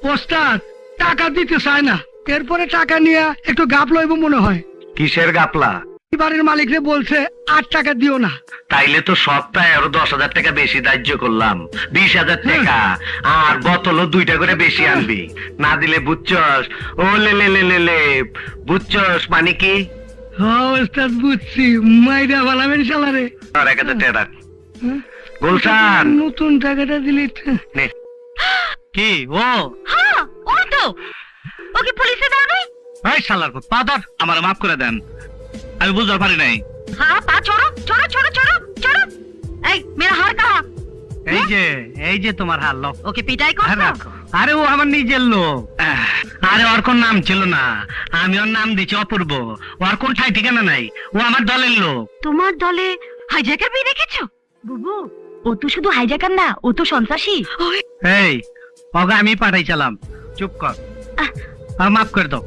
ওস্তাদ টাকা দিতে চায় না, এরপরে টাকা নিয়ে একটু গাপ লইব মনে হয়। কিসের গাপলা? বাড়ির মালিকরে বলছে 8 টাকা দিও না। তাইলে তো সপ্তাহে আরো 10,000 টাকা বেশি ধার্য করলাম, 20,000 টাকা। আর বোতলও 2টা করে বেশি আনবি, না দিলে বুঝছস? ও লে লে লে লে লে, বুঝছস মানে কি? হ্যাঁ ওস্তাদ বুঝছি, মাইরা বালাবেন শালারে। আর 1000 টাকা রাখ। গুলশান, নতুন টাকাটা দিলি নে। কি ও? হ্যাঁ ও তো, ওকে পুলিশে দাও নাই? এই শালার পুত, পা ধর, আমারে মাফ করে দেন, আমি বুঝতে পারি নাই। হ্যাঁ পা छोड़ो छोड़ो छोड़ो छोड़ो छोड़ो। এই মেরা হার কাহা? এই যে তোমার হাল লোক। ওকে পিটাই করছো? আরে ও আমার নিজের লোক। আরে ওর কোন নাম ছিল না, আমি ওর নাম দিয়েছি অপূর্ব। ওর কোন ঠাই ঠিকানা নাই, ও আমার দলের লোক। তোমার দলে হাইজ্যাকার পেয়ে রেখেছো? বুবু ও তো শুধু হাইজ্যাকার না, ও তো সন্ত্রাসী। এই ওকে আমি পাঠাইছিলাম, চুপ কর, আর মাফ করে দাও।